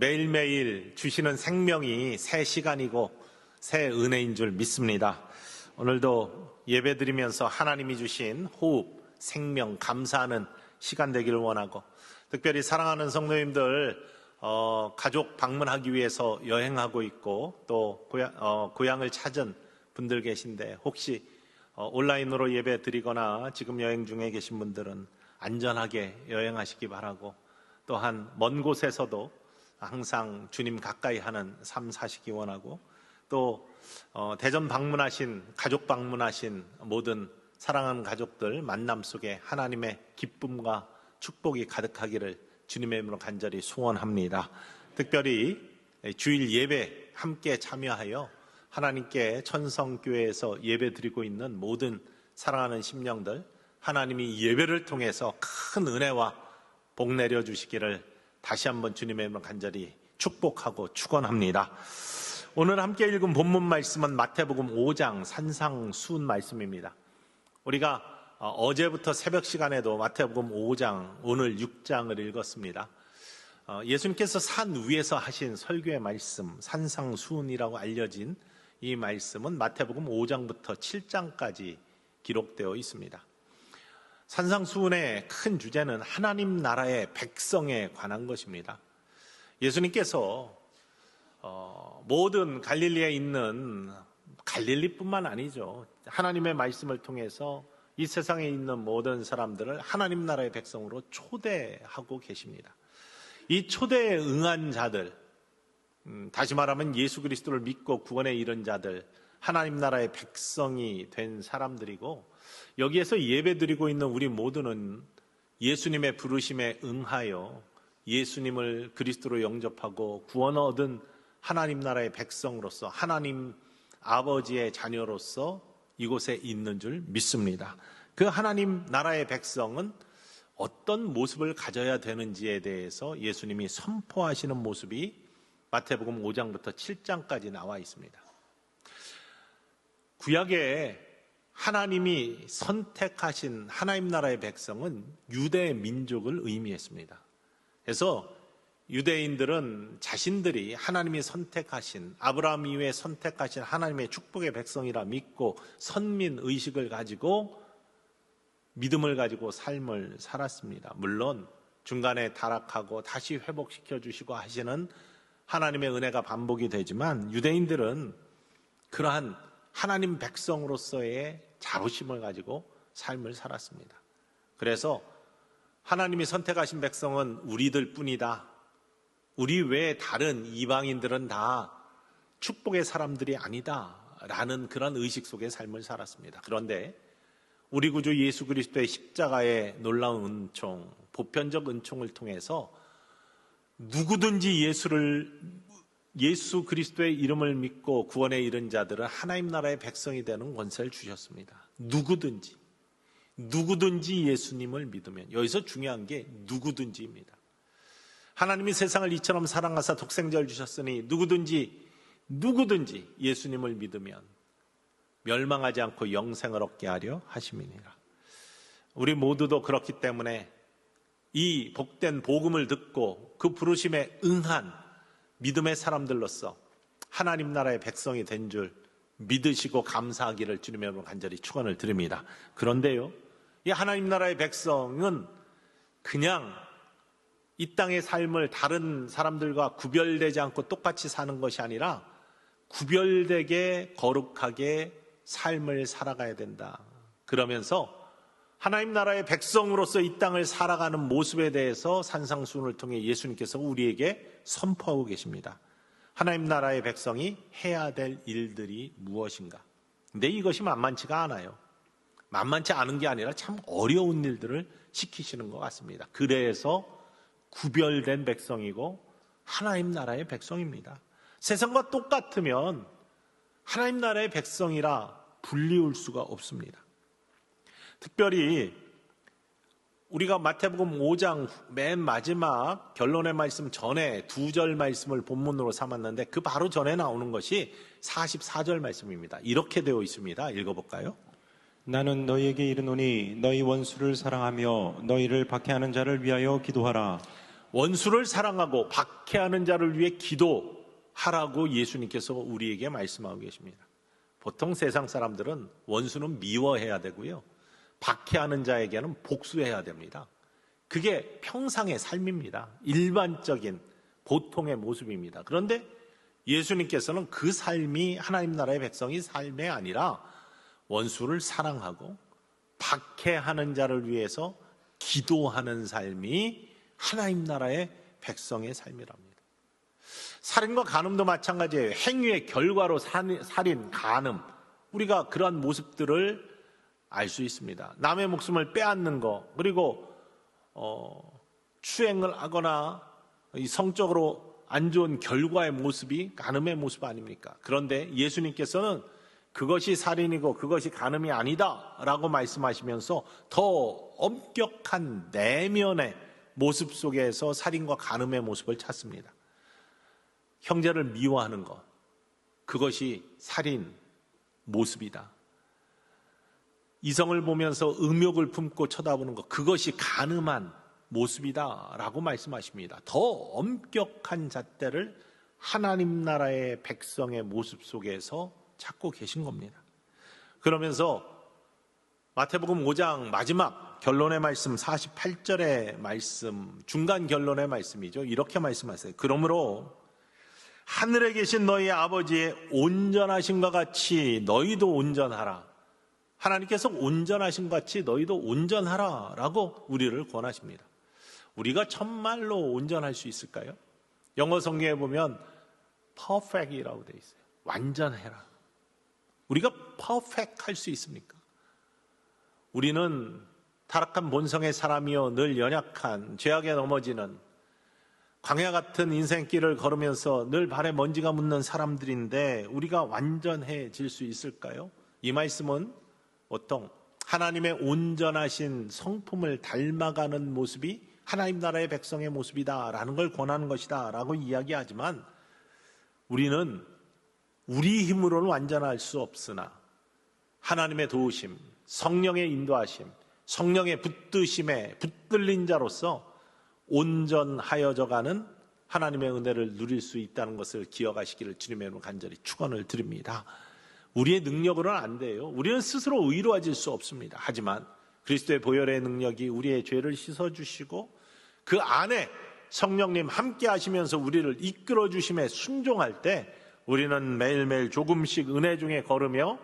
매일매일 주시는 생명이 새 시간이고 새 은혜인 줄 믿습니다. 오늘도 예배드리면서 하나님이 주신 호흡, 생명, 감사하는 시간 되기를 원하고, 특별히 사랑하는 성도님들 가족 방문하기 위해서 여행하고 있고 또 고향을 찾은 분들 계신데, 혹시 온라인으로 예배 드리거나 지금 여행 중에 계신 분들은 안전하게 여행하시기 바라고, 또한 먼 곳에서도 항상 주님 가까이 하는 삶 사시기 원하고, 또 대전 방문하신, 가족 방문하신 모든 사랑하는 가족들 만남 속에 하나님의 기쁨과 축복이 가득하기를 주님의 이름으로 간절히 소원합니다. 특별히 주일 예배 함께 참여하여 하나님께 천성교회에서 예배 드리고 있는 모든 사랑하는 심령들, 하나님이 예배를 통해서 큰 은혜와 복 내려주시기를 다시 한번 주님의 이름으로 간절히 축복하고 축원합니다. 오늘 함께 읽은 본문 말씀은 마태복음 5장 산상수훈 말씀입니다. 우리가 어제부터 새벽 시간에도 마태복음 5장, 오늘 6장을 읽었습니다. 예수님께서 산 위에서 하신 설교의 말씀, 산상수훈이라고 알려진 이 말씀은 마태복음 5장부터 7장까지 기록되어 있습니다. 산상수훈의 큰 주제는 하나님 나라의 백성에 관한 것입니다. 예수님께서 모든 갈릴리에 있는, 갈릴리뿐만 아니죠, 하나님의 말씀을 통해서 이 세상에 있는 모든 사람들을 하나님 나라의 백성으로 초대하고 계십니다. 이 초대에 응한 자들, 다시 말하면 예수 그리스도를 믿고 구원에 이른 자들, 하나님 나라의 백성이 된 사람들이고, 여기에서 예배드리고 있는 우리 모두는 예수님의 부르심에 응하여 예수님을 그리스도로 영접하고 구원 얻은 하나님 나라의 백성으로서, 하나님 아버지의 자녀로서 이곳에 있는 줄 믿습니다. 그 하나님 나라의 백성은 어떤 모습을 가져야 되는지에 대해서 예수님이 선포하시는 모습이 마태복음 5장부터 7장까지 나와 있습니다. 구약에 하나님이 선택하신 하나님 나라의 백성은 유대 민족을 의미했습니다. 그래서 유대인들은 자신들이 하나님이 선택하신, 아브라함 이후에 선택하신 하나님의 축복의 백성이라 믿고 선민의식을 가지고, 믿음을 가지고 삶을 살았습니다. 물론 중간에 타락하고 다시 회복시켜 주시고 하시는 하나님의 은혜가 반복이 되지만, 유대인들은 그러한 하나님 백성으로서의 자부심을 가지고 삶을 살았습니다. 그래서 하나님이 선택하신 백성은 우리들 뿐이다, 우리 외에 다른 이방인들은 다 축복의 사람들이 아니다 라는 그런 의식 속의 삶을 살았습니다. 그런데 우리 구주 예수 그리스도의 십자가의 놀라운 은총, 보편적 은총을 통해서 누구든지 예수 그리스도의 이름을 믿고 구원에 이른 자들은 하나님 나라의 백성이 되는 권세를 주셨습니다. 누구든지 예수님을 믿으면, 여기서 중요한 게 누구든지입니다. 하나님이 세상을 이처럼 사랑하사 독생자를 주셨으니 누구든지 예수님을 믿으면 멸망하지 않고 영생을 얻게 하려 하심이니라. 우리 모두도 그렇기 때문에 이 복된 복음을 듣고 그 부르심에 응한 믿음의 사람들로서 하나님 나라의 백성이 된 줄 믿으시고 감사하기를 주님의 이름으로 간절히 축원을 드립니다. 그런데요, 이 하나님 나라의 백성은 그냥 이 땅의 삶을 다른 사람들과 구별되지 않고 똑같이 사는 것이 아니라 구별되게 거룩하게 삶을 살아가야 된다. 그러면서 하나님 나라의 백성으로서 이 땅을 살아가는 모습에 대해서 산상수훈을 통해 예수님께서 우리에게 선포하고 계십니다. 하나님 나라의 백성이 해야 될 일들이 무엇인가? 근데 이것이 만만치가 않아요. 만만치 않은 게 아니라 참 어려운 일들을 시키시는 것 같습니다. 그래서 구별된 백성이고 하나님 나라의 백성입니다. 세상과 똑같으면 하나님 나라의 백성이라 불리울 수가 없습니다. 특별히 우리가 마태복음 5장 맨 마지막 결론의 말씀 전에 2절 말씀을 본문으로 삼았는데, 그 바로 전에 나오는 것이 44절 말씀입니다. 이렇게 되어 있습니다. 읽어볼까요? 나는 너희에게 이르노니 너희 원수를 사랑하며 너희를 박해하는 자를 위하여 기도하라. 원수를 사랑하고 박해하는 자를 위해 기도하라고 예수님께서 우리에게 말씀하고 계십니다. 보통 세상 사람들은 원수는 미워해야 되고요, 박해하는 자에게는 복수해야 됩니다. 그게 평상의 삶입니다. 일반적인 보통의 모습입니다. 그런데 예수님께서는 그 삶이 하나님 나라의 백성이 삶이 아니라 원수를 사랑하고 박해하는 자를 위해서 기도하는 삶이 하나님 나라의 백성의 삶이랍니다. 살인과 간음도 마찬가지예요. 행위의 결과로 살인, 간음, 우리가 그러한 모습들을 알 수 있습니다. 남의 목숨을 빼앗는 거, 그리고 추행을 하거나 성적으로 안 좋은 결과의 모습이 간음의 모습 아닙니까? 그런데 예수님께서는 그것이 살인이고 그것이 간음이 아니다 라고 말씀하시면서 더 엄격한 내면의 모습 속에서 살인과 간음의 모습을 찾습니다. 형제를 미워하는 것, 그것이 살인 모습이다. 이성을 보면서 음욕을 품고 쳐다보는 것, 그것이 간음한 모습이다 라고 말씀하십니다. 더 엄격한 잣대를 하나님 나라의 백성의 모습 속에서 찾고 계신 겁니다. 그러면서 마태복음 5장 마지막 결론의 말씀 48절의 말씀, 중간 결론의 말씀이죠. 이렇게 말씀하세요. 그러므로 하늘에 계신 너희 아버지의 온전하심과 같이 너희도 온전하라. 하나님께서 온전하심 같이 너희도 온전하라 라고 우리를 권하십니다. 우리가 정말로 온전할 수 있을까요? 영어 성경에 보면 perfect이라고 되어 있어요. 완전해라. 우리가 perfect 할 수 있습니까? 우리는 타락한 본성의 사람이요 늘 연약한 죄악에 넘어지는 광야 같은 인생길을 걸으면서 늘 발에 먼지가 묻는 사람들인데 우리가 완전해질 수 있을까요? 이 말씀은 보통 하나님의 온전하신 성품을 닮아가는 모습이 하나님 나라의 백성의 모습이다라는 걸 권하는 것이다 라고 이야기하지만 우리는 우리 힘으로는 완전할 수 없으나 하나님의 도우심, 성령의 인도하심, 성령의 붙드심에 붙들린 자로서 온전하여져가는 하나님의 은혜를 누릴 수 있다는 것을 기억하시기를 주님의 이름으로 간절히 축원을 드립니다. 우리의 능력으로는 안 돼요. 우리는 스스로 의로워질 수 없습니다. 하지만 그리스도의 보혈의 능력이 우리의 죄를 씻어주시고 그 안에 성령님 함께 하시면서 우리를 이끌어 주심에 순종할 때 우리는 매일매일 조금씩 은혜 중에 걸으며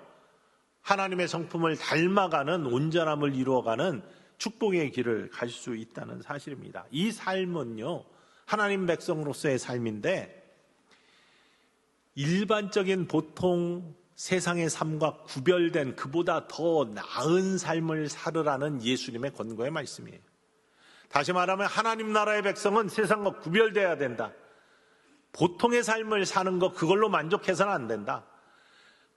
하나님의 성품을 닮아가는 온전함을 이루어가는 축복의 길을 갈 수 있다는 사실입니다. 이 삶은요, 하나님 백성으로서의 삶인데 일반적인 보통 세상의 삶과 구별된 그보다 더 나은 삶을 살으라는 예수님의 권고의 말씀이에요. 다시 말하면 하나님 나라의 백성은 세상과 구별돼야 된다. 보통의 삶을 사는 것 그걸로 만족해서는 안 된다.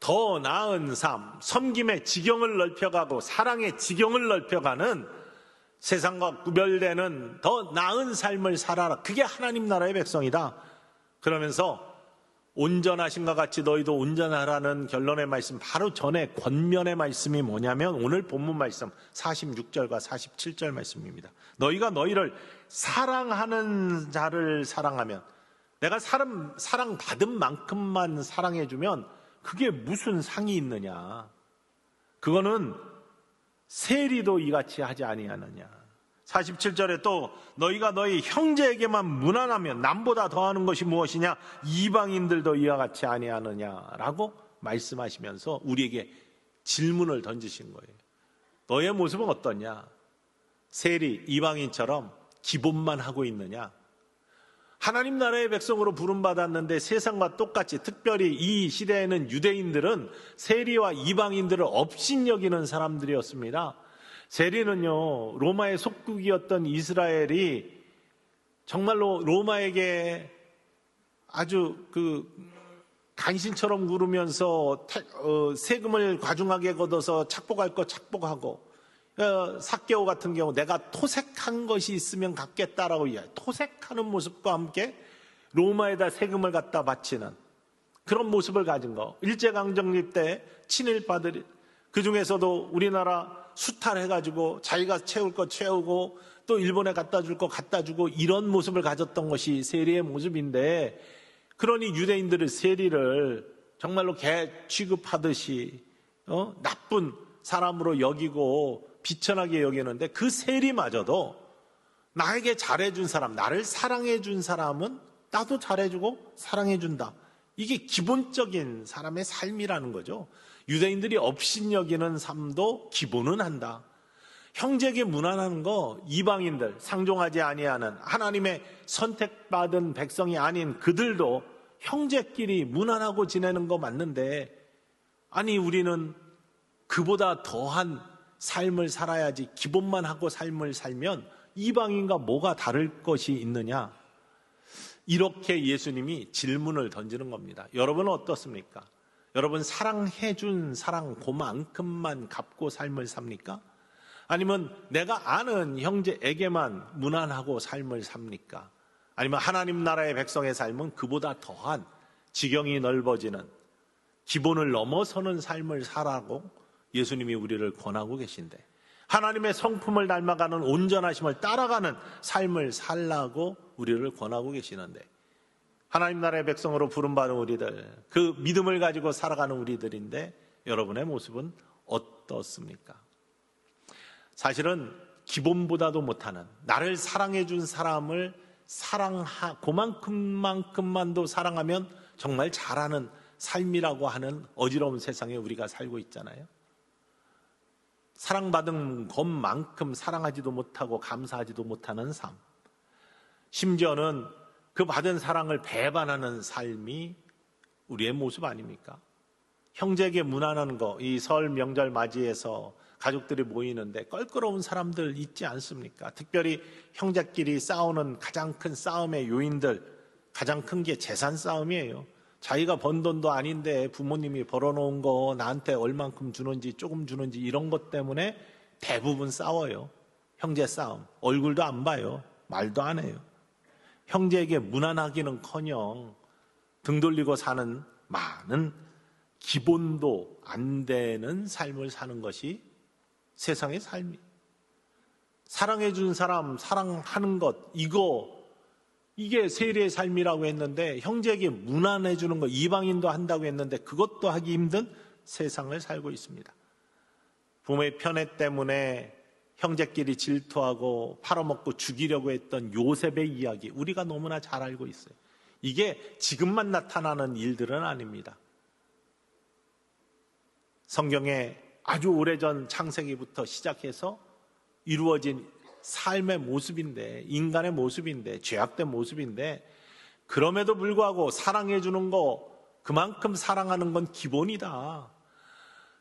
더 나은 삶, 섬김의 지경을 넓혀가고 사랑의 지경을 넓혀가는 세상과 구별되는 더 나은 삶을 살아라. 그게 하나님 나라의 백성이다. 그러면서 온전하심과 같이 너희도 온전하라는 결론의 말씀 바로 전에 권면의 말씀이 뭐냐면 오늘 본문 말씀 46절과 47절 말씀입니다. 너희가 너희를 사랑하는 자를 사랑하면 내가 사랑받은 만큼만 사랑해주면 그게 무슨 상이 있느냐. 그거는 세리도 이같이 하지 아니하느냐. 47절에 또 너희가 너희 형제에게만 무난하면 남보다 더하는 것이 무엇이냐. 이방인들도 이와 같이 아니하느냐라고 말씀하시면서 우리에게 질문을 던지신 거예요. 너의 모습은 어떠냐. 세리 이방인처럼 기본만 하고 있느냐. 하나님 나라의 백성으로 부름받았는데 세상과 똑같이 특별히 이 시대에는 유대인들은 세리와 이방인들을 업신여기는 사람들이었습니다. 세리는요, 로마의 속국이었던 이스라엘이 정말로 로마에게 아주 간신처럼 구르면서 세금을 과중하게 걷어서 착복할 거 착복하고, 삭개오 같은 경우 내가 토색한 것이 있으면 갚겠다라고 토색하는 모습과 함께 로마에다 세금을 갖다 바치는 그런 모습을 가진 거. 일제강점기 때 친일파들이 그 중에서도 우리나라 수탈해가지고 자기가 채울 거 채우고 또 일본에 갖다 줄 거 갖다 주고 이런 모습을 가졌던 것이 세리의 모습인데, 그러니 유대인들의 세리를 정말로 개 취급하듯이 나쁜 사람으로 여기고 비천하게 여기는데, 그 세리마저도 나에게 잘해준 사람, 나를 사랑해준 사람은 나도 잘해주고 사랑해준다. 이게 기본적인 사람의 삶이라는 거죠. 유대인들이 업신여기는 삶도 기본은 한다. 형제에게 무난한 거, 이방인들, 상종하지 아니하는 하나님의 선택받은 백성이 아닌 그들도 형제끼리 무난하고 지내는 거 맞는데, 아니 우리는 그보다 더한 삶을 살아야지 기본만 하고 삶을 살면 이방인과 뭐가 다를 것이 있느냐? 이렇게 예수님이 질문을 던지는 겁니다. 여러분은 어떻습니까? 여러분 사랑해준 사랑 그만큼만 갚고 삶을 삽니까? 아니면 내가 아는 형제에게만 무난하고 삶을 삽니까? 아니면 하나님 나라의 백성의 삶은 그보다 더한 지경이 넓어지는 기본을 넘어서는 삶을 살라고 예수님이 우리를 권하고 계신데, 하나님의 성품을 닮아가는 온전하심을 따라가는 삶을 살라고 우리를 권하고 계시는데, 하나님 나라의 백성으로 부름받은 우리들, 그 믿음을 가지고 살아가는 우리들인데 여러분의 모습은 어떻습니까? 사실은 기본보다도 못하는, 나를 사랑해 준 사람을 그만큼만도 사랑하면 정말 잘하는 삶이라고 하는 어지러운 세상에 우리가 살고 있잖아요. 사랑받은 것만큼 사랑하지도 못하고 감사하지도 못하는 삶, 심지어는 그 받은 사랑을 배반하는 삶이 우리의 모습 아닙니까? 형제에게 무난한 거, 이 설 명절 맞이해서 가족들이 모이는데 껄끄러운 사람들 있지 않습니까? 특별히 형제끼리 싸우는 가장 큰 싸움의 요인들, 가장 큰 게 재산 싸움이에요. 자기가 번 돈도 아닌데 부모님이 벌어놓은 거 나한테 얼만큼 주는지 조금 주는지 이런 것 때문에 대부분 싸워요. 형제 싸움. 얼굴도 안 봐요. 말도 안 해요. 형제에게 무난하기는커녕 등 돌리고 사는 많은 기본도 안 되는 삶을 사는 것이 세상의 삶이에요. 사랑해 준 사람 사랑하는 것, 이게 세리의 삶이라고 했는데, 형제에게 무난해 주는 거, 이방인도 한다고 했는데 그것도 하기 힘든 세상을 살고 있습니다. 부모의 편애 때문에 형제끼리 질투하고 팔아먹고 죽이려고 했던 요셉의 이야기, 우리가 너무나 잘 알고 있어요. 이게 지금만 나타나는 일들은 아닙니다. 성경에 아주 오래전 창세기부터 시작해서 이루어진 삶의 모습인데, 인간의 모습인데, 죄악된 모습인데, 그럼에도 불구하고 사랑해 주는 거, 그만큼 사랑하는 건 기본이다.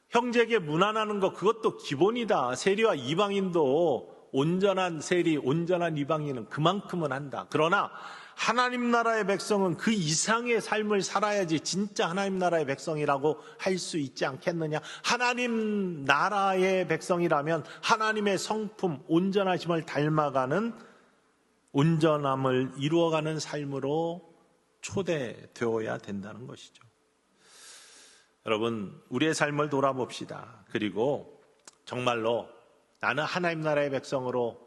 형제에게 무난하는 거, 그것도 기본이다. 세리와 이방인도 온전한 세리, 온전한 이방인은 그만큼은 한다. 그러나 하나님 나라의 백성은 그 이상의 삶을 살아야지 진짜 하나님 나라의 백성이라고 할 수 있지 않겠느냐. 하나님 나라의 백성이라면 하나님의 성품, 온전하심을 닮아가는, 온전함을 이루어가는 삶으로 초대되어야 된다는 것이죠. 여러분, 우리의 삶을 돌아봅시다. 그리고 정말로 나는 하나님 나라의 백성으로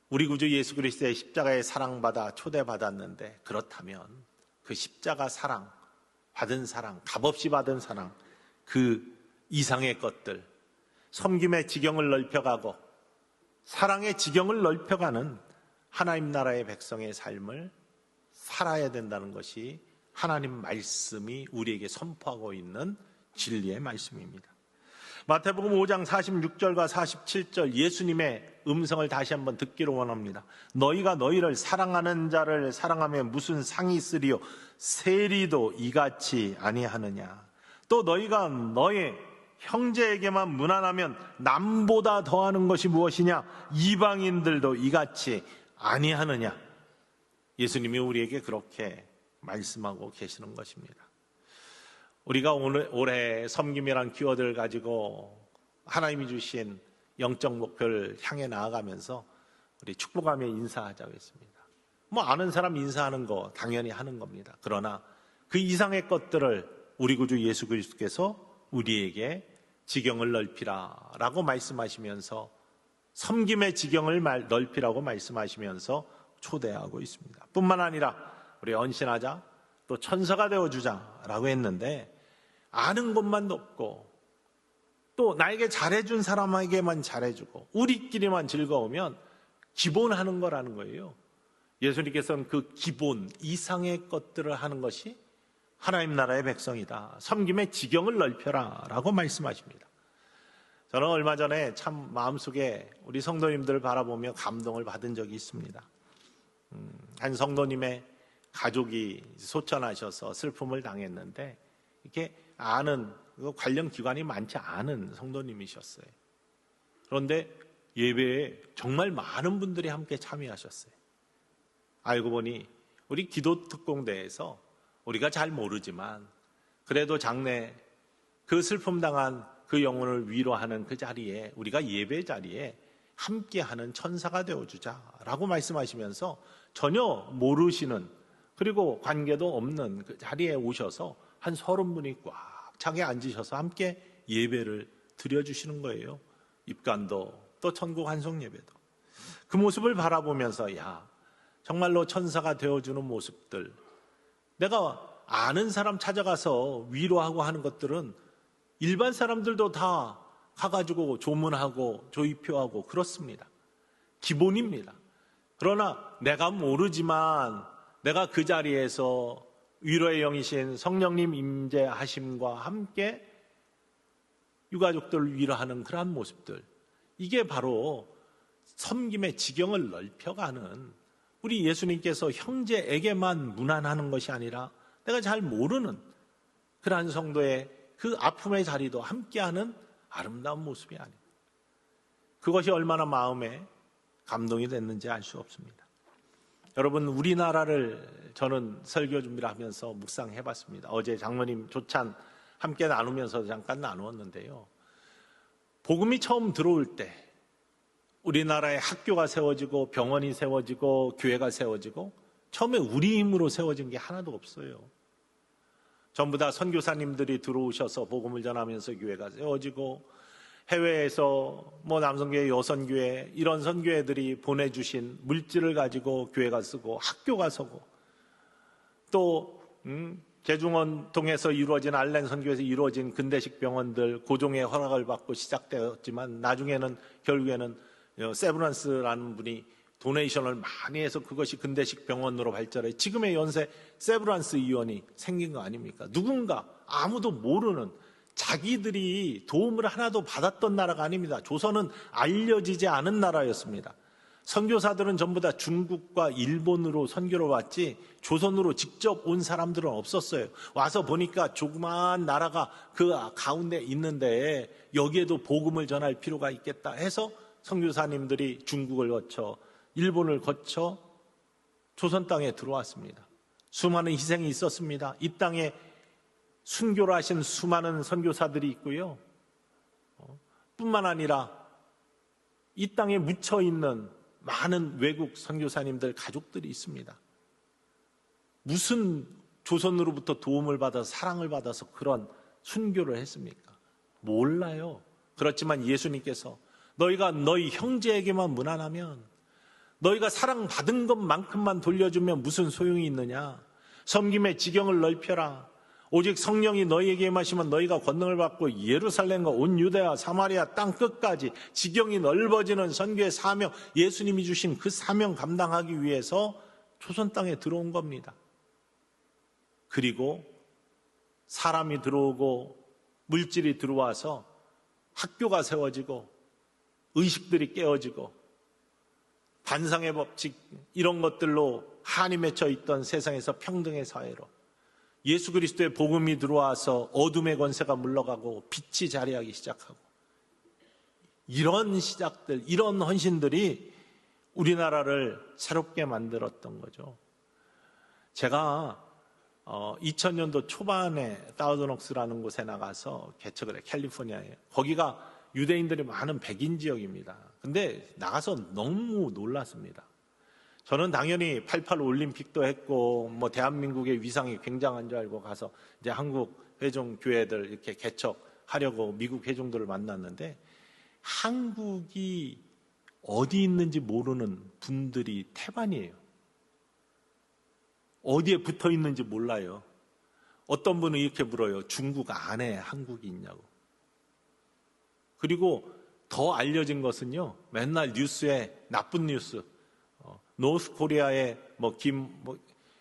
우리 구주 예수 그리스도의 십자가에 사랑받아 초대받았는데, 그렇다면 그 십자가 사랑, 받은 사랑, 값없이 받은 사랑, 그 이상의 것들, 섬김의 지경을 넓혀가고 사랑의 지경을 넓혀가는 하나님 나라의 백성의 삶을 살아야 된다는 것이 하나님 말씀이 우리에게 선포하고 있는 진리의 말씀입니다. 마태복음 5장 46절과 47절 예수님의 음성을 다시 한번 듣기를 원합니다. 너희가 너희를 사랑하는 자를 사랑하면 무슨 상이 있으리요? 세리도 이같이 아니하느냐? 또 너희가 너희 형제에게만 무난하면 남보다 더하는 것이 무엇이냐? 이방인들도 이같이 아니하느냐? 예수님이 우리에게 그렇게 말씀하고 계시는 것입니다. 우리가 올해 섬김이란 키워드를 가지고 하나님이 주신 영적 목표를 향해 나아가면서 우리 축복하며 인사하자고 했습니다. 아는 사람 인사하는 거 당연히 하는 겁니다. 그러나 그 이상의 것들을 우리 구주 예수 그리스도께서 우리에게 지경을 넓히라 라고 말씀하시면서 섬김의 지경을 넓히라고 말씀하시면서 초대하고 있습니다. 뿐만 아니라 우리 헌신하자, 또 천사가 되어주자 라고 했는데 아는 것만 높고 또 나에게 잘해준 사람에게만 잘해주고 우리끼리만 즐거우면 기본하는 거라는 거예요. 예수님께서는 그 기본 이상의 것들을 하는 것이 하나님 나라의 백성이다. 섬김의 지경을 넓혀라 라고 말씀하십니다. 저는 얼마 전에 참 마음속에 우리 성도님들을 바라보며 감동을 받은 적이 있습니다. 한 성도님의 가족이 소천하셔서 슬픔을 당했는데 이렇게 아는 관련 기관이 많지 않은 성도님이셨어요. 그런데 예배에 정말 많은 분들이 함께 참여하셨어요. 알고 보니 우리 기도특공대에서 우리가 잘 모르지만 그래도 장래 그 슬픔 당한 그 영혼을 위로하는 그 자리에 우리가 예배 자리에 함께하는 천사가 되어주자라고 말씀하시면서 전혀 모르시는 그리고 관계도 없는 그 자리에 오셔서 한 30분이 꽉 차게 앉으셔서 함께 예배를 드려주시는 거예요. 입간도 또 천국 환송 예배도. 그 모습을 바라보면서 야, 정말로 천사가 되어주는 모습들, 내가 아는 사람 찾아가서 위로하고 하는 것들은 일반 사람들도 다 가가지고 조문하고 조의표하고 그렇습니다. 기본입니다. 그러나 내가 모르지만 내가 그 자리에서 위로의 영이신 성령님 임재하심과 함께 유가족들을 위로하는 그러한 모습들, 이게 바로 섬김의 지경을 넓혀가는, 우리 예수님께서 형제에게만 무난하는 것이 아니라 내가 잘 모르는 그러한 성도의 그 아픔의 자리도 함께하는 아름다운 모습이 아닙니다. 그것이 얼마나 마음에 감동이 됐는지 알 수 없습니다. 여러분, 우리나라를 저는 설교 준비를 하면서 묵상해봤습니다. 어제 장로님 조찬 함께 나누면서 잠깐 나누었는데요. 복음이 처음 들어올 때 우리나라에 학교가 세워지고 병원이 세워지고 교회가 세워지고 처음에 우리 힘으로 세워진 게 하나도 없어요. 전부 다 선교사님들이 들어오셔서 복음을 전하면서 교회가 세워지고 해외에서 남성교회, 여선교회 이런 선교회들이 보내주신 물질을 가지고 교회가 쓰고 학교가 서고 또 제중원 통해서 이루어진 알렌 선교에서 이루어진 근대식 병원들 고종의 허락을 받고 시작되었지만 나중에는 결국에는 세브란스라는 분이 도네이션을 많이 해서 그것이 근대식 병원으로 발전해 지금의 연세 세브란스 의원이 생긴 거 아닙니까? 누군가 아무도 모르는 자기들이 도움을 하나도 받았던 나라가 아닙니다. 조선은 알려지지 않은 나라였습니다. 선교사들은 전부 다 중국과 일본으로 선교를 왔지 조선으로 직접 온 사람들은 없었어요. 와서 보니까 조그마한 나라가 그 가운데 있는데 여기에도 복음을 전할 필요가 있겠다 해서 선교사님들이 중국을 거쳐 일본을 거쳐 조선 땅에 들어왔습니다. 수많은 희생이 있었습니다. 이 땅에 순교를 하신 수많은 선교사들이 있고요. 뿐만 아니라 이 땅에 묻혀있는 많은 외국 선교사님들 가족들이 있습니다. 무슨 조선으로부터 도움을 받아서 사랑을 받아서 그런 순교를 했습니까? 몰라요. 그렇지만 예수님께서 너희가 너희 형제에게만 무난하면 너희가 사랑받은 것만큼만 돌려주면 무슨 소용이 있느냐? 섬김의 지경을 넓혀라. 오직 성령이 너희에게 임하시면 너희가 권능을 받고 예루살렘과 온 유대와 사마리아 땅 끝까지 지경이 넓어지는 선교의 사명, 예수님이 주신 그 사명 감당하기 위해서 조선 땅에 들어온 겁니다. 그리고 사람이 들어오고 물질이 들어와서 학교가 세워지고 의식들이 깨어지고 반상의 법칙 이런 것들로 한이 맺혀 있던 세상에서 평등의 사회로 예수 그리스도의 복음이 들어와서 어둠의 권세가 물러가고 빛이 자리하기 시작하고 이런 시작들, 이런 헌신들이 우리나라를 새롭게 만들었던 거죠. 제가 2000년도 초반에 다우드녹스라는 곳에 나가서 개척을 해요. 캘리포니아에. 거기가 유대인들이 많은 백인 지역입니다. 근데 나가서 너무 놀랐습니다. 저는 당연히 88 올림픽도 했고 대한민국의 위상이 굉장한 줄 알고 가서 이제 한국 회종 교회들 이렇게 개척 하려고 미국 회중들을 만났는데 한국이 어디 있는지 모르는 분들이 태반이에요. 어디에 붙어 있는지 몰라요. 어떤 분은 이렇게 물어요. 중국 안에 한국이 있냐고. 그리고 더 알려진 것은요, 맨날 뉴스에 나쁜 뉴스, 노스 코리아의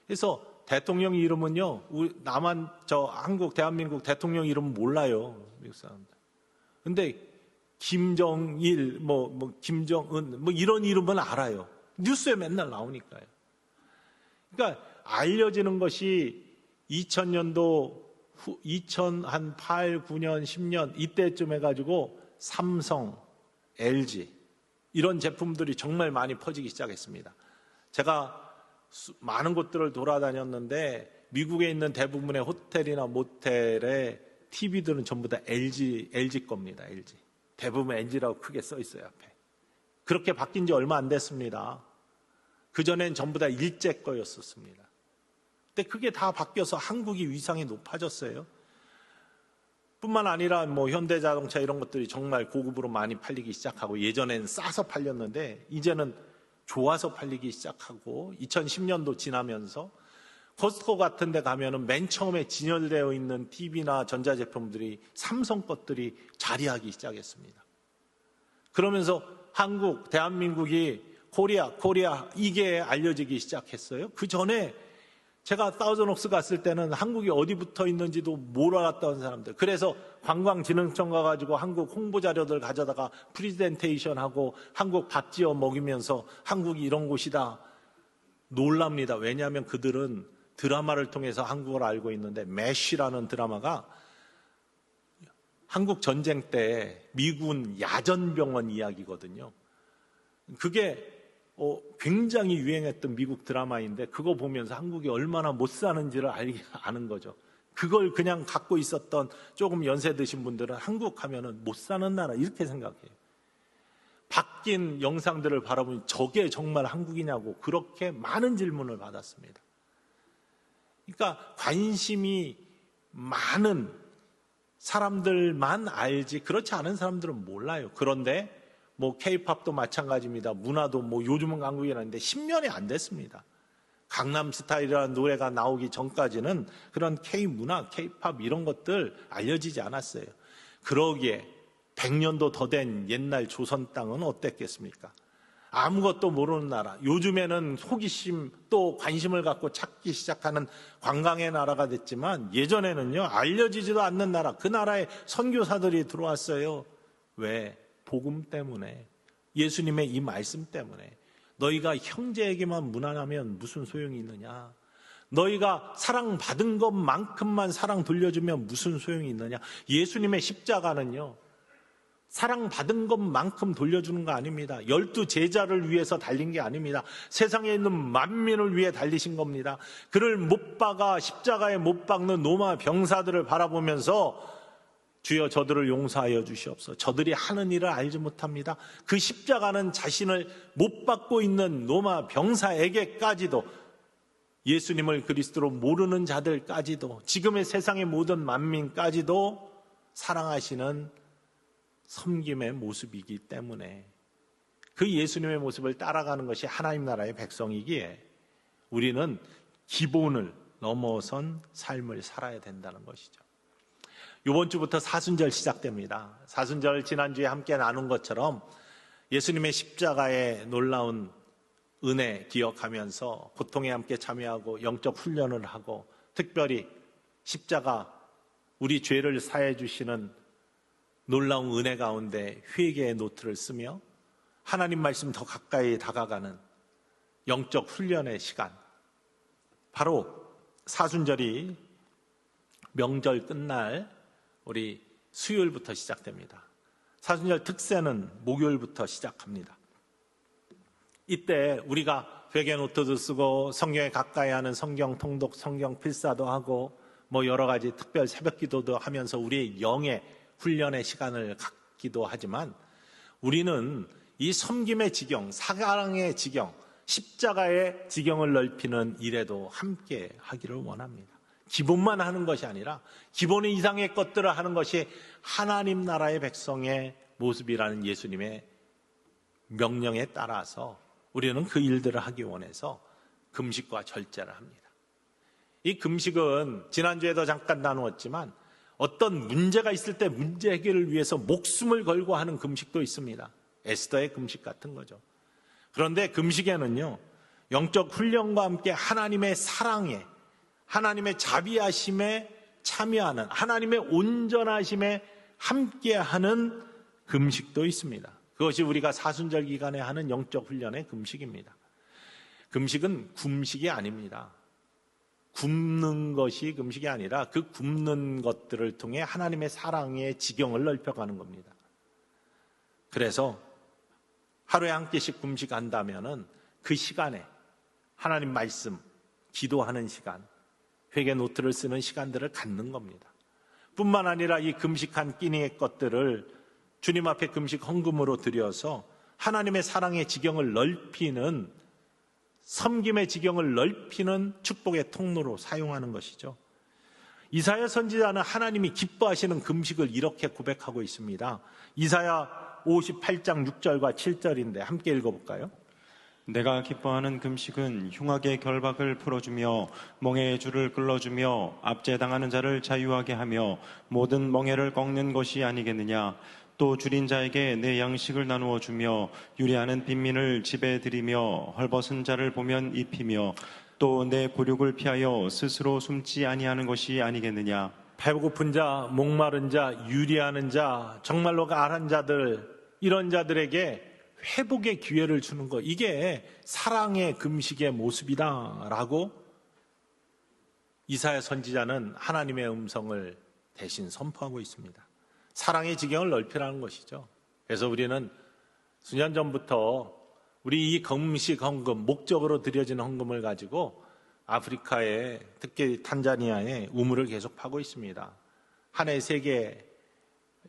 해서 대통령 이름은요, 남한, 한국, 대한민국 대통령 이름은 몰라요, 미국 사람들. 근데 김정일, 김정은, 이런 이름은 알아요. 뉴스에 맨날 나오니까요. 그러니까 알려지는 것이 2000년도, 2008, 9년, 10년 이때쯤 해가지고 삼성, LG 이런 제품들이 정말 많이 퍼지기 시작했습니다. 제가 많은 곳들을 돌아다녔는데 미국에 있는 대부분의 호텔이나 모텔에 TV들은 전부 다 LG 겁니다. LG. 대부분 LG라고 크게 써 있어요, 앞에. 그렇게 바뀐 지 얼마 안 됐습니다. 그전엔 전부 다 일제 거였었습니다. 근데 그게 다 바뀌어서 한국이 위상이 높아졌어요. 뿐만 아니라 현대자동차 이런 것들이 정말 고급으로 많이 팔리기 시작하고, 예전엔 싸서 팔렸는데 이제는 좋아서 팔리기 시작하고, 2010년도 지나면서 코스트코 같은 데 가면은 맨 처음에 진열되어 있는 TV나 전자제품들이 삼성 것들이 자리하기 시작했습니다. 그러면서 한국, 대한민국이 코리아 이게 알려지기 시작했어요. 그 전에 제가 사우전옥스 갔을 때는 한국이 어디 붙어 있는지도 몰랐던 사람들. 그래서 관광진흥청 가가지고 한국 홍보 자료들 가져다가 프리젠테이션 하고 한국 밥 지어 먹이면서 한국이 이런 곳이다. 놀랍니다. 왜냐하면 그들은 드라마를 통해서 한국을 알고 있는데, 매쉬라는 드라마가 한국 전쟁 때 미군 야전병원 이야기거든요. 그게 굉장히 유행했던 미국 드라마인데, 그거 보면서 한국이 얼마나 못 사는지를 아는 거죠. 그걸 그냥 갖고 있었던 조금 연세 드신 분들은 한국 하면은 못 사는 나라 이렇게 생각해요. 바뀐 영상들을 바라보니 저게 정말 한국이냐고 그렇게 많은 질문을 받았습니다. 그러니까 관심이 많은 사람들만 알지 그렇지 않은 사람들은 몰라요. 그런데 K-팝도 마찬가지입니다. 문화도 요즘은 한국이라는데 10년이 안 됐습니다. 강남스타일이라는 노래가 나오기 전까지는 그런 K-문화, K-팝 이런 것들 알려지지 않았어요. 그러기에 100년도 더 된 옛날 조선 땅은 어땠겠습니까? 아무것도 모르는 나라, 요즘에는 호기심 또 관심을 갖고 찾기 시작하는 관광의 나라가 됐지만, 예전에는요 알려지지도 않는 나라, 그 나라에 선교사들이 들어왔어요. 왜? 복음 때문에, 예수님의 이 말씀 때문에. 너희가 형제에게만 무난하면 무슨 소용이 있느냐? 너희가 사랑받은 것만큼만 사랑 돌려주면 무슨 소용이 있느냐? 예수님의 십자가는요, 사랑받은 것만큼 돌려주는 거 아닙니다. 12제자를 위해서 달린 게 아닙니다. 세상에 있는 만민을 위해 달리신 겁니다. 그를 못 박아 십자가에 못 박는 로마 병사들을 바라보면서 주여 저들을 용서하여 주시옵소서. 저들이 하는 일을 알지 못합니다. 그 십자가는 자신을 못 받고 있는 로마 병사에게까지도, 예수님을 그리스도로 모르는 자들까지도, 지금의 세상의 모든 만민까지도 사랑하시는 섬김의 모습이기 때문에, 그 예수님의 모습을 따라가는 것이 하나님 나라의 백성이기에 우리는 기본을 넘어선 삶을 살아야 된다는 것이죠. 이번 주부터 사순절 시작됩니다. 사순절 지난주에 함께 나눈 것처럼 예수님의 십자가의 놀라운 은혜 기억하면서 고통에 함께 참여하고 영적 훈련을 하고, 특별히 십자가 우리 죄를 사해 주시는 놀라운 은혜 가운데 회개의 노트를 쓰며 하나님 말씀 더 가까이 다가가는 영적 훈련의 시간, 바로 사순절이 명절 끝날 우리 수요일부터 시작됩니다. 사순절 특세는 목요일부터 시작합니다. 이때 우리가 회개 노트도 쓰고 성경에 가까이 하는 성경 통독, 성경 필사도 하고 여러 가지 특별 새벽 기도도 하면서 우리의 영의 훈련의 시간을 갖기도 하지만, 우리는 이 섬김의 지경, 사랑의 지경, 십자가의 지경을 넓히는 일에도 함께 하기를 원합니다. 기본만 하는 것이 아니라 기본 이상의 것들을 하는 것이 하나님 나라의 백성의 모습이라는 예수님의 명령에 따라서 우리는 그 일들을 하기 원해서 금식과 절제를 합니다. 이 금식은 지난주에도 잠깐 나누었지만 어떤 문제가 있을 때 문제 해결을 위해서 목숨을 걸고 하는 금식도 있습니다. 에스더의 금식 같은 거죠. 그런데 금식에는요, 영적 훈련과 함께 하나님의 사랑에, 하나님의 자비하심에 참여하는, 하나님의 온전하심에 함께하는 금식도 있습니다. 그것이 우리가 사순절 기간에 하는 영적 훈련의 금식입니다. 금식은 굶식이 아닙니다. 굶는 것이 금식이 아니라 그 굶는 것들을 통해 하나님의 사랑의 지경을 넓혀가는 겁니다. 그래서 하루에 한 끼씩 금식한다면은 그 시간에 하나님 말씀, 기도하는 시간, 회개 노트를 쓰는 시간들을 갖는 겁니다. 뿐만 아니라 이 금식한 끼니의 것들을 주님 앞에 금식 헌금으로 드려서 하나님의 사랑의 지경을 넓히는, 섬김의 지경을 넓히는 축복의 통로로 사용하는 것이죠. 이사야 선지자는 하나님이 기뻐하시는 금식을 이렇게 고백하고 있습니다. 이사야 58장 6절과 7절인데 함께 읽어볼까요? 내가 기뻐하는 금식은 흉악의 결박을 풀어주며 멍에의 줄을 끌어주며 압제당하는 자를 자유하게 하며 모든 멍에를 꺾는 것이 아니겠느냐. 또 줄인 자에게 내 양식을 나누어 주며 유리하는 빈민을 집에 들이며 헐벗은 자를 보면 입히며 또 내 곤욕을 피하여 스스로 숨지 아니하는 것이 아니겠느냐. 배고픈 자, 목마른 자, 유리하는 자, 정말로 가난한 자들, 이런 자들에게 회복의 기회를 주는 것, 이게 사랑의 금식의 모습이다라고 이사야 선지자는 하나님의 음성을 대신 선포하고 있습니다. 사랑의 지경을 넓히라는 것이죠. 그래서 우리는 수년 전부터 우리 이 금식 헌금, 목적으로 드려진 헌금을 가지고 아프리카에, 특히 탄자니아에 우물을 계속 파고 있습니다. 한 해 3개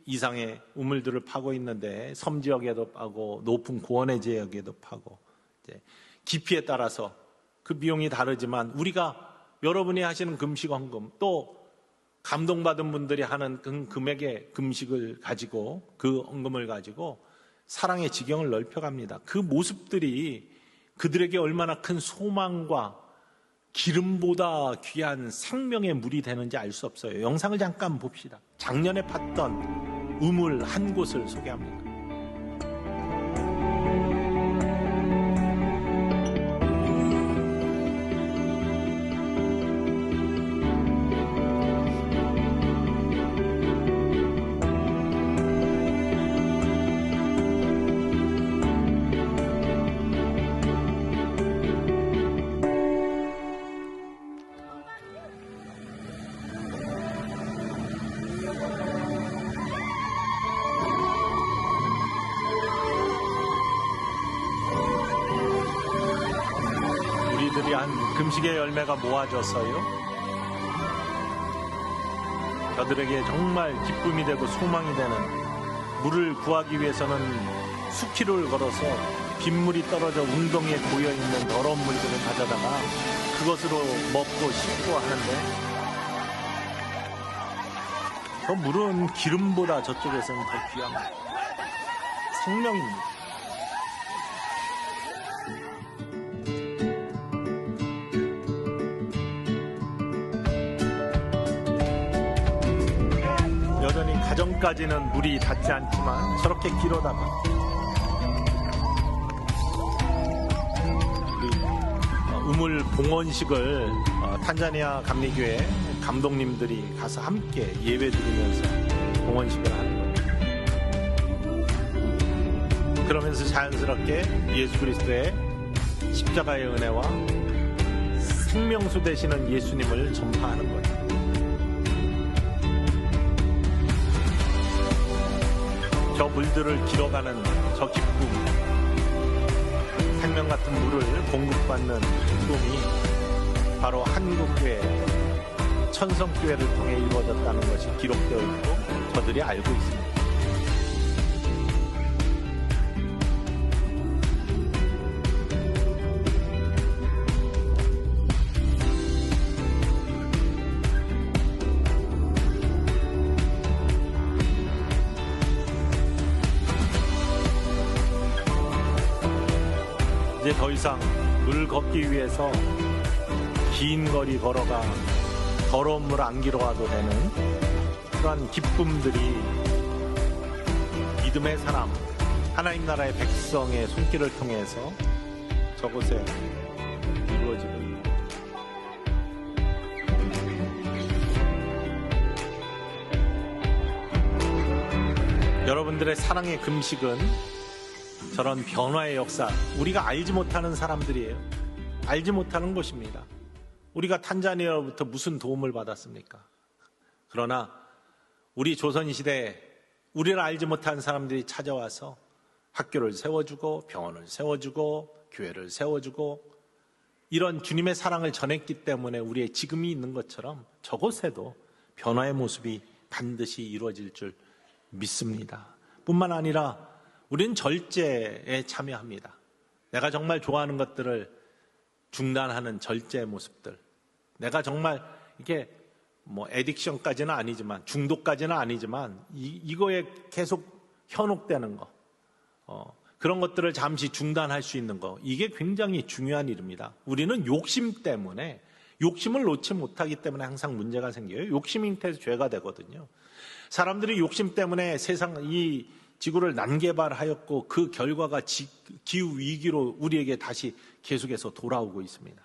이상의 우물들을 파고 있는데 섬 지역에도 파고 높은 고원의 지역에도 파고, 이제 깊이에 따라서 그 비용이 다르지만 우리가 여러분이 하시는 금식 헌금, 또 감동받은 분들이 하는 그 금액의 금식을 가지고, 그 헌금을 가지고 사랑의 지경을 넓혀갑니다. 그 모습들이 그들에게 얼마나 큰 소망과 기름보다 귀한 생명의 물이 되는지 알 수 없어요. 영상을 잠깐 봅시다. 작년에 팠던 우물 한 곳을 소개합니다. 금식의 열매가 모아져서요, 저들에게 정말 기쁨이 되고 소망이 되는, 물을 구하기 위해서는 수키를 걸어서 빗물이 떨어져 웅덩이에 고여있는 더러운 물들을 가져다가 그것으로 먹고 씻고 하는데, 그 물은 기름보다 저쪽에서는 더 귀합니다. 생명입니다. 여전히 가정까지는 물이 닿지 않지만 저렇게 길어다가 우물 봉헌식을 탄자니아 감리교회 감독님들이 가서 함께 예배 드리면서 봉헌식을 하는 거예요. 그러면서 자연스럽게 예수 그리스도의 십자가의 은혜와 생명수 되시는 예수님을 전파하는 거예요. 저 물들을 길어가는 저 기쁨, 생명 같은 물을 공급받는 기쁨이 바로 한국교회, 천성교회를 통해 이루어졌다는 것이 기록되어 있고 저들이 알고 있습니다. 이제 더 이상 물 걷기 위해서 긴 거리 걸어가 더러운 물 안 길어와도 되는 그러한 기쁨들이 믿음의 사람, 하나님 나라의 백성의 손길을 통해서 저곳에 이루어지고 있습니다. 여러분들의 사랑의 금식은 저런 변화의 역사, 우리가 알지 못하는 사람들이에요. 알지 못하는 곳입니다. 우리가 탄자니아로부터 무슨 도움을 받았습니까? 그러나 우리 조선시대에 우리를 알지 못한 사람들이 찾아와서 학교를 세워주고 병원을 세워주고 교회를 세워주고 이런 주님의 사랑을 전했기 때문에 우리의 지금이 있는 것처럼 저곳에도 변화의 모습이 반드시 이루어질 줄 믿습니다. 뿐만 아니라 우리는 절제에 참여합니다. 내가 정말 좋아하는 것들을 중단하는 절제의 모습들, 내가 정말 이게 에딕션까지는 아니지만 중독까지는 아니지만 이거에 계속 현혹되는 거, 그런 것들을 잠시 중단할 수 있는 거, 이게 굉장히 중요한 일입니다. 우리는 욕심 때문에, 욕심을 놓지 못하기 때문에 항상 문제가 생겨요. 욕심 잉태해서 죄가 되거든요. 사람들이 욕심 때문에 이 지구를 난개발하였고 그 결과가 기후 위기로 우리에게 다시 계속해서 돌아오고 있습니다.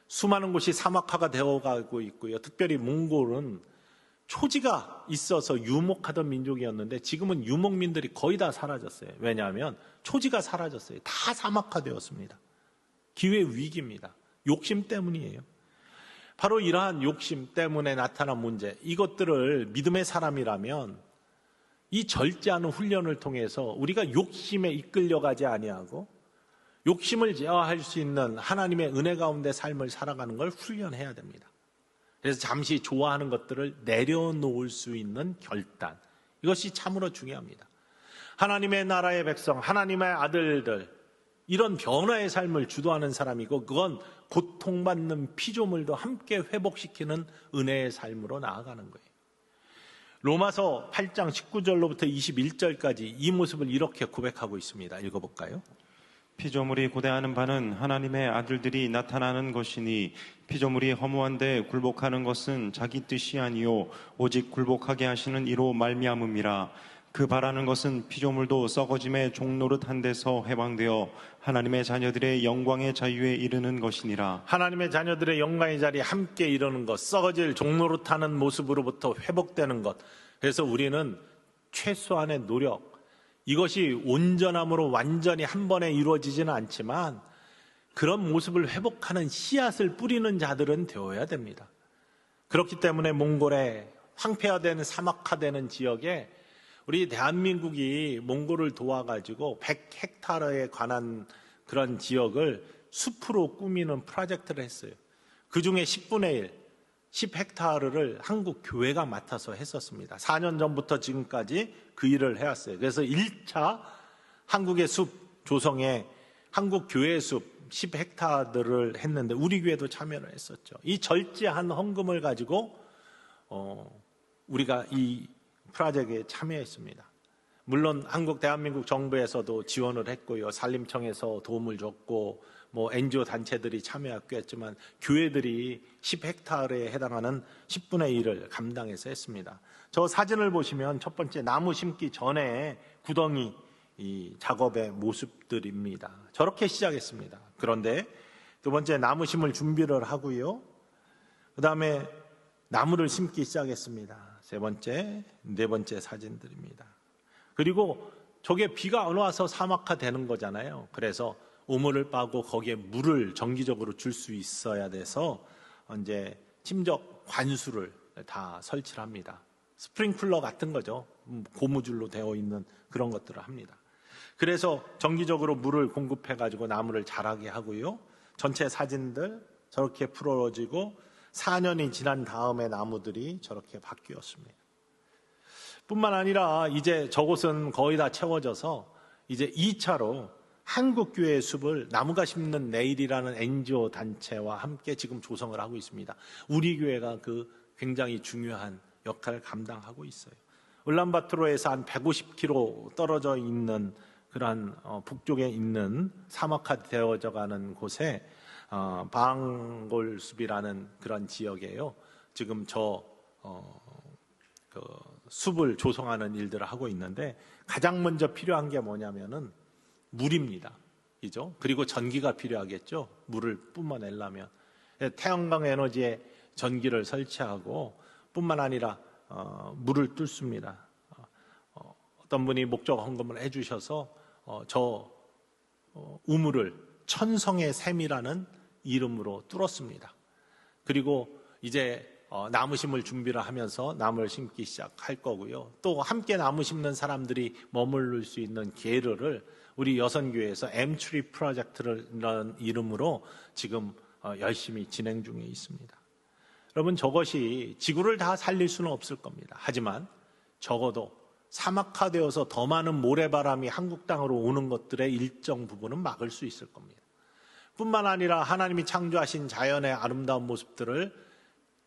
수많은 곳이 사막화가 되어가고 있고요. 특별히 몽골은 초지가 있어서 유목하던 민족이었는데 지금은 유목민들이 거의 다 사라졌어요. 왜냐하면 초지가 사라졌어요. 다 사막화되었습니다. 기후의 위기입니다. 욕심 때문이에요. 바로 이러한 욕심 때문에 나타난 문제, 이것들을 믿음의 사람이라면 이 절제하는 훈련을 통해서 우리가 욕심에 이끌려가지 아니하고 욕심을 제어할 수 있는 하나님의 은혜 가운데 삶을 살아가는 걸 훈련해야 됩니다. 그래서 잠시 좋아하는 것들을 내려놓을 수 있는 결단, 이것이 참으로 중요합니다. 하나님의 나라의 백성, 하나님의 아들들, 이런 변화의 삶을 주도하는 사람이고 그건 고통받는 피조물도 함께 회복시키는 은혜의 삶으로 나아가는 거예요. 로마서 8장 19절로부터 21절까지 이 모습을 이렇게 고백하고 있습니다. 읽어볼까요? 피조물이 고대하는 바는 하나님의 아들들이 나타나는 것이니 피조물이 허무한데 굴복하는 것은 자기 뜻이 아니요 오직 굴복하게 하시는 이로 말미암음이라. 그 바라는 것은 피조물도 썩어짐의 종노릇한 데서 해방되어 하나님의 자녀들의 영광의 자유에 이르는 것이니라. 하나님의 자녀들의 영광의 자리에 함께 이르는 것, 썩어질 종노릇하는 모습으로부터 회복되는 것. 그래서 우리는 최소한의 노력, 이것이 온전함으로 완전히 한 번에 이루어지지는 않지만 그런 모습을 회복하는 씨앗을 뿌리는 자들은 되어야 됩니다. 그렇기 때문에 몽골의 황폐화되는 사막화되는 지역에 우리 대한민국이 몽골을 도와가지고 100헥타르에 관한 그런 지역을 숲으로 꾸미는 프로젝트를 했어요. 그 중에 10분의 1, 10헥타르를 한국 교회가 맡아서 했었습니다. 4년 전부터 지금까지 그 일을 해왔어요. 그래서 1차 한국의 숲 조성에 한국 교회 숲 10헥타르를 했는데 우리 교회도 참여를 했었죠. 이 절제한 헌금을 가지고 우리가 이 프로젝트에 참여했습니다. 물론 대한민국 정부에서도 지원을 했고요. 산림청에서 도움을 줬고 NGO 단체들이 참여했고 했지만 교회들이 10헥타르에 해당하는 10분의 1을 감당해서 했습니다. 저 사진을 보시면 첫 번째 나무 심기 전에 구덩이 이 작업의 모습들입니다. 저렇게 시작했습니다. 그런데 두 번째 나무 심을 준비를 하고요. 그 다음에 나무를 심기 시작했습니다. 세 번째, 네 번째 사진들입니다. 그리고 저게 비가 안 와서 사막화 되는 거잖아요. 그래서 우물을 빠고 거기에 물을 정기적으로 줄 수 있어야 돼서 이제 침적 관수를 다 설치를 합니다. 스프링클러 같은 거죠. 고무줄로 되어 있는 그런 것들을 합니다. 그래서 정기적으로 물을 공급해가지고 나무를 자라게 하고요. 전체 사진들 저렇게 풀어지고 4년이 지난 다음에 나무들이 저렇게 바뀌었습니다. 뿐만 아니라 이제 저곳은 거의 다 채워져서 이제 2차로 한국교회의 숲을 나무가 심는 내일이라는 NGO 단체와 함께 지금 조성을 하고 있습니다. 우리 교회가 그 굉장히 중요한 역할을 감당하고 있어요. 울란바토르에서 한 150km 떨어져 있는 그러한 북쪽에 있는 사막화되어져 가는 곳에 방골숲이라는 그런 지역이에요. 지금 그 숲을 조성하는 일들을 하고 있는데 가장 먼저 필요한 게 뭐냐면은 물입니다. 그죠? 그리고 전기가 필요하겠죠. 물을 뿜어내려면 태양광 에너지에 전기를 설치하고 뿐만 아니라 물을 뚫습니다. 어떤 분이 목적 헌금을 해주셔서 우물을 천성의 샘이라는 이름으로 뚫었습니다. 그리고 이제 나무 심을 준비를 하면서 나무를 심기 시작할 거고요. 또 함께 나무 심는 사람들이 머무를 수 있는 계르를 우리 여선교회에서 엠트리 프로젝트라는 이름으로 지금 열심히 진행 중에 있습니다. 여러분, 저것이 지구를 다 살릴 수는 없을 겁니다. 하지만 적어도 사막화되어서 더 많은 모래바람이 한국 땅으로 오는 것들의 일정 부분은 막을 수 있을 겁니다. 뿐만 아니라 하나님이 창조하신 자연의 아름다운 모습들을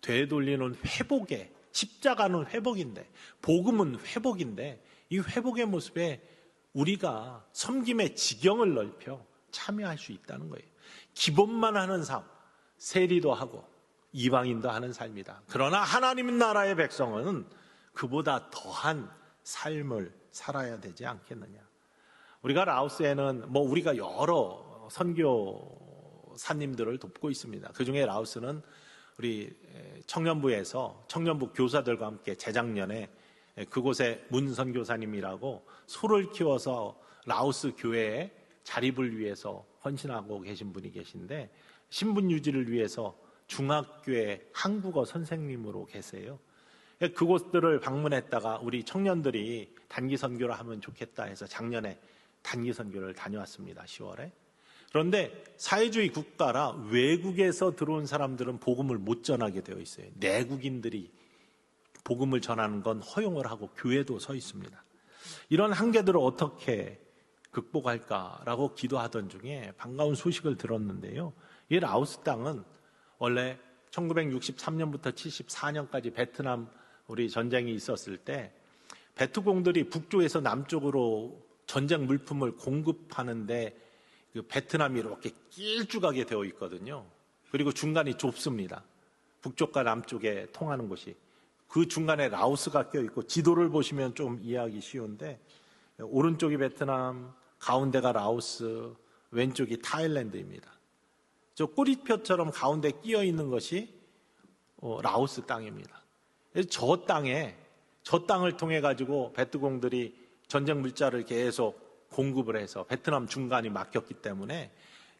되돌리는 회복의, 십자가는 회복인데, 복음은 회복인데, 이 회복의 모습에 우리가 섬김의 지경을 넓혀 참여할 수 있다는 거예요. 기본만 하는 삶, 세리도 하고 이방인도 하는 삶이다. 그러나 하나님 나라의 백성은 그보다 더한 삶을 살아야 되지 않겠느냐. 우리가 라오스에는 우리가 여러 선교사님들을 돕고 있습니다. 그중에 라오스는 우리 청년부에서 청년부 교사들과 함께 재작년에 그곳에 문 선교사님이라고 소를 키워서 라오스 교회에 자립을 위해서 헌신하고 계신 분이 계신데 신분 유지를 위해서 중학교의 한국어 선생님으로 계세요. 그곳들을 방문했다가 우리 청년들이 단기 선교를 하면 좋겠다 해서 작년에 단기 선교를 다녀왔습니다. 10월에. 그런데 사회주의 국가라 외국에서 들어온 사람들은 복음을 못 전하게 되어 있어요. 내국인들이 복음을 전하는 건 허용을 하고 교회도 서 있습니다. 이런 한계들을 어떻게 극복할까라고 기도하던 중에 반가운 소식을 들었는데요. 이 라오스 땅은 원래 1963년부터 74년까지 베트남 우리 전쟁이 있었을 때 베트공들이 북쪽에서 남쪽으로 전쟁 물품을 공급하는데 그 베트남이 이렇게 길쭉하게 되어 있거든요. 그리고 중간이 좁습니다. 북쪽과 남쪽에 통하는 곳이. 그 중간에 라오스가 껴있고 지도를 보시면 좀 이해하기 쉬운데 오른쪽이 베트남, 가운데가 라오스, 왼쪽이 타일랜드입니다. 저 꼬리표처럼 가운데 끼어 있는 것이 라오스 땅입니다. 저 땅을 통해 가지고 베트공들이 전쟁 물자를 계속 공급을 해서 베트남 중간이 막혔기 때문에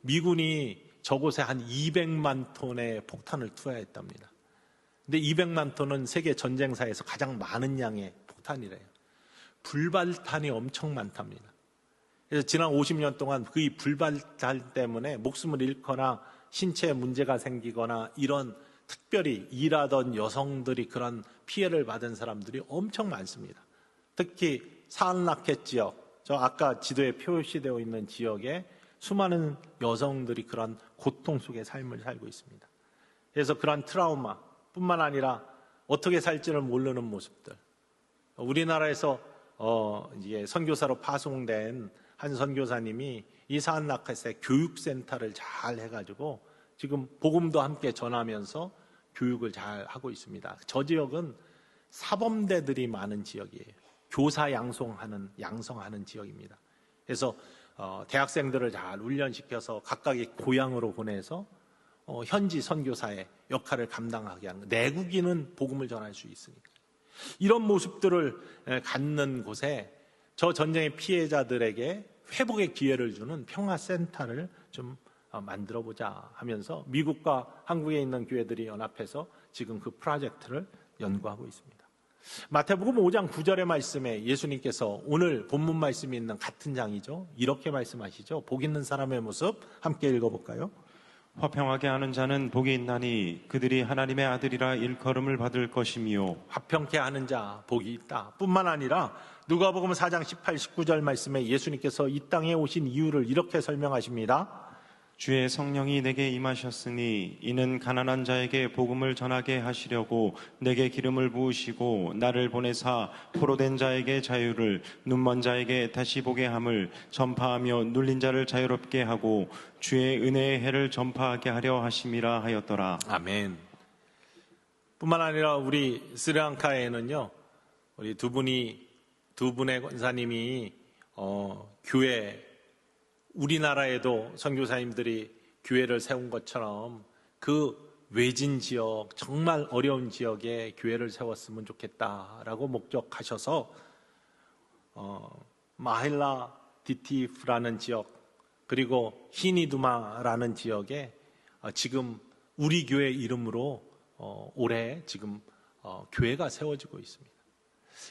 미군이 저곳에 한 200만 톤의 폭탄을 투하했답니다. 근데 200만 톤은 세계 전쟁사에서 가장 많은 양의 폭탄이래요. 불발탄이 엄청 많답니다. 그래서 지난 50년 동안 그 불발탄 때문에 목숨을 잃거나 신체에 문제가 생기거나 이런 특별히 일하던 여성들이 그런 피해를 받은 사람들이 엄청 많습니다. 특히 사안라켓 지역, 저 아까 지도에 표시되어 있는 지역에 수많은 여성들이 그런 고통 속의 삶을 살고 있습니다. 그래서 그런 트라우마 뿐만 아니라 어떻게 살지를 모르는 모습들. 우리나라에서 이제 선교사로 파송된 한 선교사님이 이 사안라켓의 교육센터를 잘 해가지고 지금 복음도 함께 전하면서 교육을 잘 하고 있습니다. 저 지역은 사범대들이 많은 지역이에요. 교사 양성하는 지역입니다. 그래서 대학생들을 잘 훈련시켜서 각각의 고향으로 보내서 현지 선교사의 역할을 감당하게 하는 거예요. 내국인은 복음을 전할 수 있으니까. 이런 모습들을 갖는 곳에 저 전쟁의 피해자들에게 회복의 기회를 주는 평화센터를 좀 만들어보자 하면서 미국과 한국에 있는 교회들이 연합해서 지금 그 프로젝트를 연구하고 있습니다. 마태복음 5장 9절의 말씀에 예수님께서 오늘 본문 말씀이 있는 같은 장이죠. 이렇게 말씀하시죠. 복 있는 사람의 모습 함께 읽어볼까요? 화평하게 하는 자는 복이 있나니 그들이 하나님의 아들이라 일컬음을 받을 것이며. 화평케 하는 자 복이 있다. 뿐만 아니라 누가복음 4장 18, 19절 말씀에 예수님께서 이 땅에 오신 이유를 이렇게 설명하십니다. 주의 성령이 내게 임하셨으니 이는 가난한 자에게 복음을 전하게 하시려고 내게 기름을 부으시고 나를 보내사 포로된 자에게 자유를 눈먼 자에게 다시 보게 함을 전파하며 눌린 자를 자유롭게 하고 주의 은혜의 해를 전파하게 하려 하심이라 하였더라. 아멘. 뿐만 아니라 우리 스리랑카에는요, 우리 두 분의 권사님이 교회, 우리나라에도 선교사님들이 교회를 세운 것처럼 그 외진 지역, 정말 어려운 지역에 교회를 세웠으면 좋겠다라고 목적하셔서 마힐라 디티프라는 지역, 그리고 히니두마라는 지역에 지금 우리 교회 이름으로 올해 지금 교회가 세워지고 있습니다.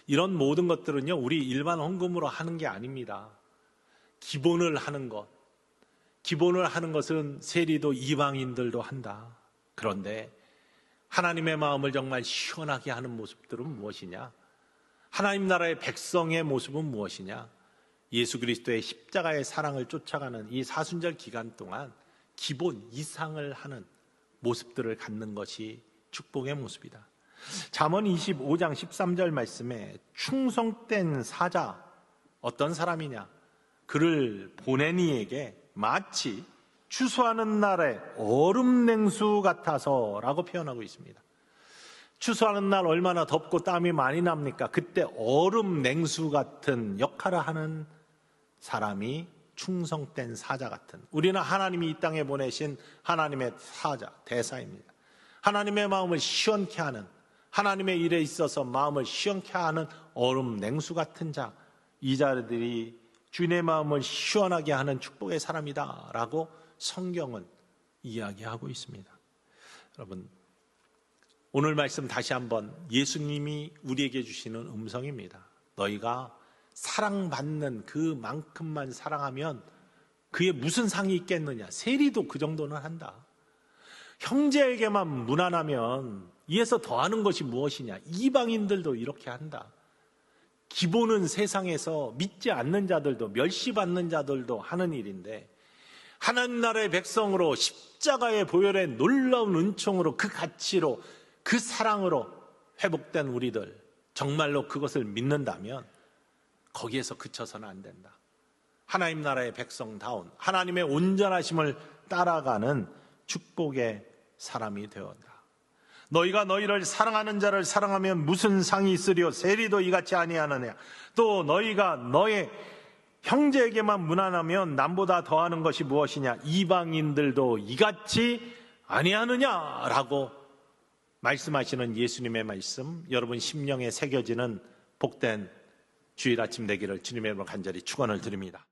이런 모든 것들은요, 우리 일반 헌금으로 하는 게 아닙니다. 기본을 하는 것은 세리도 이방인들도 한다. 그런데 하나님의 마음을 정말 시원하게 하는 모습들은 무엇이냐? 하나님 나라의 백성의 모습은 무엇이냐? 예수 그리스도의 십자가의 사랑을 쫓아가는 이 사순절 기간 동안 기본 이상을 하는 모습들을 갖는 것이 축복의 모습이다. 잠언 25장 13절 말씀에 충성된 사자, 어떤 사람이냐? 그를 보낸 이에게 마치 추수하는 날에 얼음 냉수 같아서 라고 표현하고 있습니다. 추수하는 날 얼마나 덥고 땀이 많이 납니까? 그때 얼음 냉수 같은 역할을 하는 사람이 충성된 사자 같은, 우리는 하나님이 이 땅에 보내신 하나님의 사자, 대사입니다. 하나님의 마음을 시원케 하는, 하나님의 일에 있어서 마음을 시원케 하는 얼음 냉수 같은 자, 이 자들이 주님의 마음을 시원하게 하는 축복의 사람이다 라고 성경은 이야기하고 있습니다. 여러분, 오늘 말씀 다시 한번 예수님이 우리에게 주시는 음성입니다. 너희가 사랑받는 그만큼만 사랑하면 그에 무슨 상이 있겠느냐? 세리도 그 정도는 한다. 형제에게만 무난하면 이에서 더하는 것이 무엇이냐? 이방인들도 이렇게 한다. 기본은 세상에서 믿지 않는 자들도, 멸시받는 자들도 하는 일인데, 하나님 나라의 백성으로 십자가의 보혈의 놀라운 은총으로, 그 가치로, 그 사랑으로 회복된 우리들, 정말로 그것을 믿는다면 거기에서 그쳐서는 안 된다. 하나님 나라의 백성다운 하나님의 온전하심을 따라가는 축복의 사람이 되었다. 너희가 너희를 사랑하는 자를 사랑하면 무슨 상이 있으리요? 세리도 이같이 아니하느냐? 또 너희가 너의 형제에게만 무난하면 남보다 더하는 것이 무엇이냐? 이방인들도 이같이 아니하느냐라고 말씀하시는 예수님의 말씀, 여러분 심령에 새겨지는 복된 주일 아침 되기를 주님의 이름으로 간절히 축원을 드립니다.